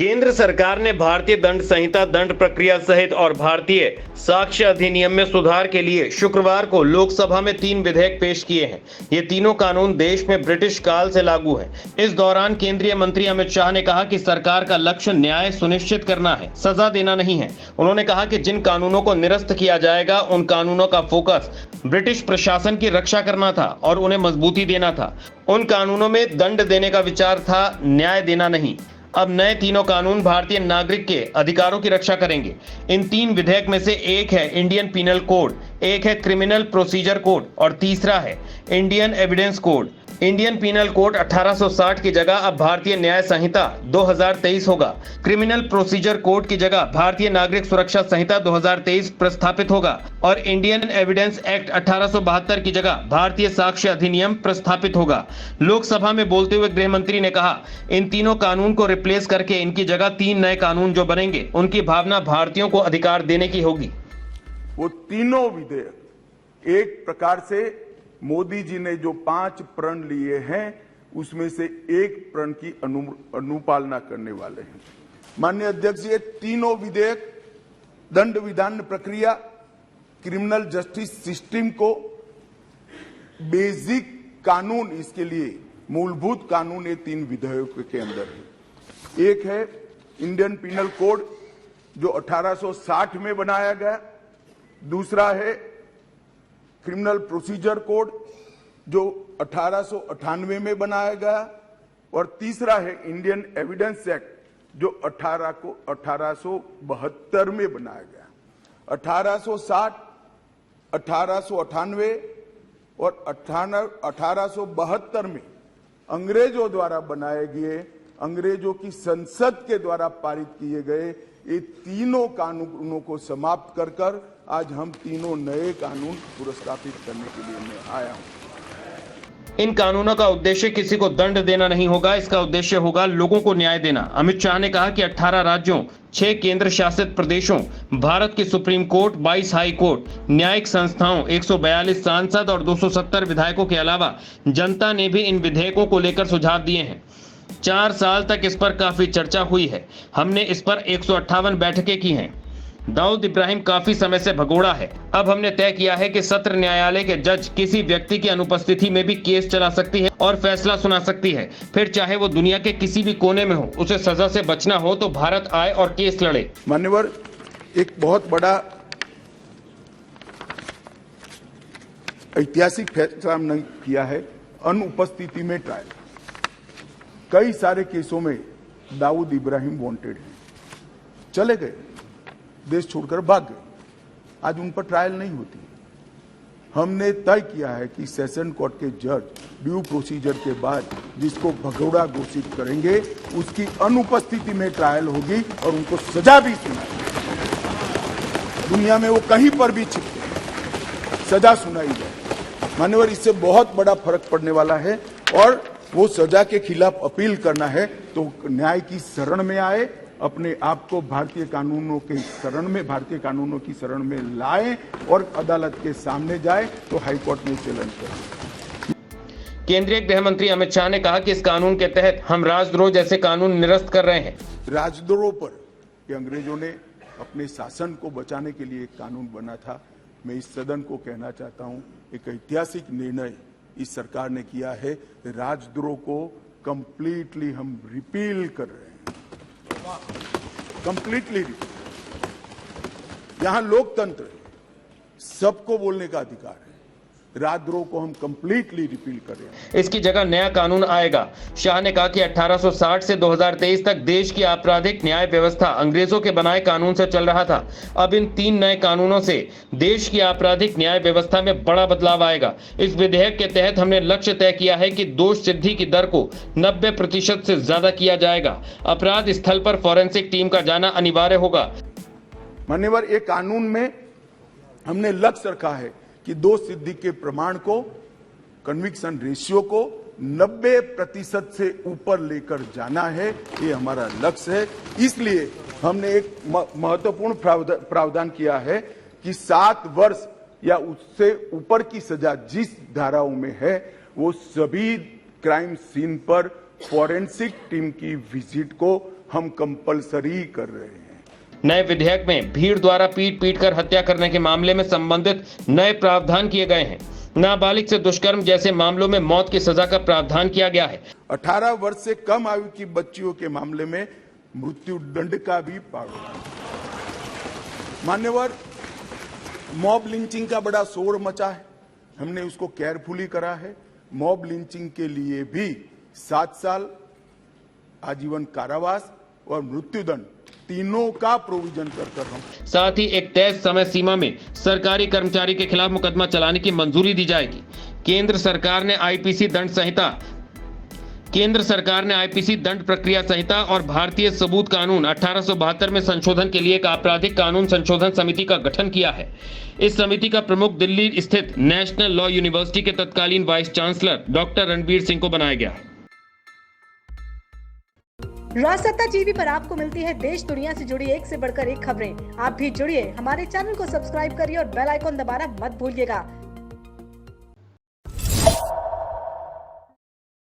केंद्र सरकार ने भारतीय दंड संहिता, दंड प्रक्रिया सहित और भारतीय साक्ष्य अधिनियम में सुधार के लिए शुक्रवार को लोकसभा में 3 विधेयक पेश किए हैं। ये तीनों कानून देश में ब्रिटिश काल से लागू हैं। इस दौरान केंद्रीय मंत्री अमित शाह ने कहा कि सरकार का लक्ष्य न्याय सुनिश्चित करना है, सजा देना नहीं है। उन्होंने कहा कि जिन कानूनों को निरस्त किया जाएगा, उन कानूनों का फोकस ब्रिटिश प्रशासन की रक्षा करना था और उन्हें मजबूती देना था। उन कानूनों में दंड देने का विचार था, न्याय देना नहीं। अब नए तीनों कानून भारतीय नागरिक के अधिकारों की रक्षा करेंगे। इन 3 विधेयक में से एक है इंडियन पीनल कोड, एक है क्रिमिनल प्रोसीजर कोड और तीसरा है Indian evidence code. Indian penal code 1860 की जगह अब भारतीय न्याय संहिता 2023 होगा। क्रिमिनल प्रोसीजर कोड की जगह भारतीय नागरिक सुरक्षा संहिता 2023 प्रस्थापित होगा और इंडियन एविडेंस एक्ट 1872 की जगह भारतीय साक्ष्य अधिनियम प्रस्थापित होगा। लोकसभा में बोलते हुए गृह मंत्री ने कहा, इन तीनों कानून को रिप्लेस करके इनकी जगह 3 नए कानून जो बनेंगे, उनकी भावना भारतीयों को अधिकार देने की होगी। वो तीनों विधेयक एक प्रकार से मोदी जी ने जो 5 प्रण लिए हैं, उसमें से एक प्रण की अनुपालना करने वाले हैं। माननीय अध्यक्ष, ये तीनों विधेयक दंड विधान प्रक्रिया, क्रिमिनल जस्टिस सिस्टम को बेसिक कानून, इसके लिए मूलभूत कानून ये 3 विधेयकों के अंदर है। एक है इंडियन पीनल कोड जो 1860 में बनाया गया, दूसरा है क्रिमिनल प्रोसीजर कोड जो 1898 में बनाया गया और तीसरा है इंडियन एविडेंस एक्ट जो 1872 में बनाया गया। 1860, 1898 और 1872 में अंग्रेजों द्वारा बनाए गए, अंग्रेजों की संसद के द्वारा पारित किए गए ये तीनों कानूनों को समाप्त कर आज हम तीनों नए कानून पुरस्कृत करने के लिए मैं आया हूं। इन कानूनों का उद्देश्य किसी को दंड देना नहीं होगा, इसका उद्देश्य होगा लोगों को न्याय देना। अमित शाह ने कहा कि 18 राज्यों, 6 केंद्र शासित प्रदेशों, भारत की सुप्रीम कोर्ट, 22 हाई कोर्ट, न्यायिक संस्थाओं, 142 सांसद और 270 विधायकों के अलावा जनता ने भी इन विधेयकों को लेकर सुझाव दिए हैं। 4 साल तक इस पर काफी चर्चा हुई है। हमने इस पर 158 बैठकें की हैं। दाऊद इब्राहिम काफी समय से भगोड़ा है। अब हमने तय किया है कि सत्र न्यायालय के जज किसी व्यक्ति की अनुपस्थिति में भी केस चला सकती है और फैसला सुना सकती है। फिर चाहे वो दुनिया के किसी भी कोने में हो, उसे सजा से बचना हो तो भारत आए और केस लड़े। मान्यवर, एक बहुत बड़ा ऐतिहासिक फैसला हमने किया है, अनुपस्थिति में ट्रायल। कई सारे केसों में दाऊद इब्राहिम वांटेड है, चले गए, देश छोड़कर भाग गए, आज उन पर ट्रायल नहीं होती। हमने तय किया है कि सेशन कोर्ट के जज ड्यू प्रोसीजर के बाद जिसको भगोड़ा घोषित करेंगे उसकी अनुपस्थिति में ट्रायल होगी और उनको सजा भी सुनाई। दुनिया में वो कहीं पर भी छिपते सजा सुनाई जाए। मान्यवर, इससे बहुत बड़ा फर्क पड़ने वाला है और वो सजा के खिलाफ अपील करना है तो न्याय की शरण में आए, अपने आप को भारतीय कानूनों के शरण में, भारतीय कानूनों की शरण में लाए और अदालत के सामने जाए तो हाईकोर्ट में चैलेंज करें। केंद्रीय गृह मंत्री अमित शाह ने कहा कि इस कानून के तहत हम राजद्रोह जैसे कानून निरस्त कर रहे हैं। राजद्रोह पर कि अंग्रेजों ने अपने शासन को बचाने के लिए एक कानून बना था। मैं इस सदन को कहना चाहता हूं, एक ऐतिहासिक निर्णय इस सरकार ने किया है। राजद्रोह को कंप्लीटली हम रिपील कर रहे हैं, कंप्लीटली। यहां लोकतंत्र है, सबको बोलने का अधिकार है। राजद्रोह को हम कंप्लीटली रिपील कर रहे हैं। इसकी जगह नया कानून आएगा। शाह ने कहा कि 1860 से 2023 तक देश की आपराधिक न्याय व्यवस्था अंग्रेजों के बनाए कानून से चल रहा था। अब इन 3 नए कानूनों से देश की आपराधिक न्याय व्यवस्था में बड़ा बदलाव आएगा। इस विधेयक के तहत हमने लक्ष्य तय किया है कि दोष सिद्धि की दर को 90% से ज्यादा किया जाएगा। अपराध स्थल पर फॉरेंसिक टीम का जाना अनिवार्य होगा। मान्यवर, एक कानून में हमने लक्ष्य रखा है कि दोष सिद्धि के प्रमाण को, कन्विक्शन रेशियो को 90% से ऊपर लेकर जाना है, ये हमारा लक्ष्य है। इसलिए हमने एक महत्वपूर्ण प्रावधान किया है कि 7 वर्ष या उससे ऊपर की सजा जिस धाराओं में है वो सभी क्राइम सीन पर फॉरेंसिक टीम की विजिट को हम कंपलसरी कर रहे हैं। नए विधेयक में भीड़ द्वारा पीट कर हत्या करने के मामले में संबंधित नए प्रावधान किए गए हैं। नाबालिग से दुष्कर्म जैसे मामलों में मौत की सजा का प्रावधान किया गया है। 18 वर्ष से कम आयु की बच्चियों के मामले में मृत्यु दंड का भी प्रावधान। मान्यवर, मॉब लिंचिंग का बड़ा शोर मचा है, हमने उसको केयरफुली करा है। मॉब लिंचिंग के लिए भी 7 साल आजीवन कारावास और मृत्युदंड तीनों का प्रोविजन कर हम। साथ ही एक तय समय सीमा में सरकारी कर्मचारी के खिलाफ मुकदमा चलाने की मंजूरी दी जाएगी। केंद्र सरकार ने आईपीसी दंड प्रक्रिया संहिता और भारतीय सबूत कानून 1872 में संशोधन के लिए एक आपराधिक कानून संशोधन समिति का गठन किया है। इस समिति का प्रमुख दिल्ली स्थित नेशनल लॉ यूनिवर्सिटी के तत्कालीन vice chancellor doctor Ranbir Singh को बनाया गया है। राजसत्ता टीवी पर आपको मिलती है देश दुनिया से जुड़ी एक से बढ़कर एक खबरें। आप भी जुड़िए, हमारे चैनल को सब्सक्राइब करिए और बेल आइकॉन दबाना मत भूलिएगा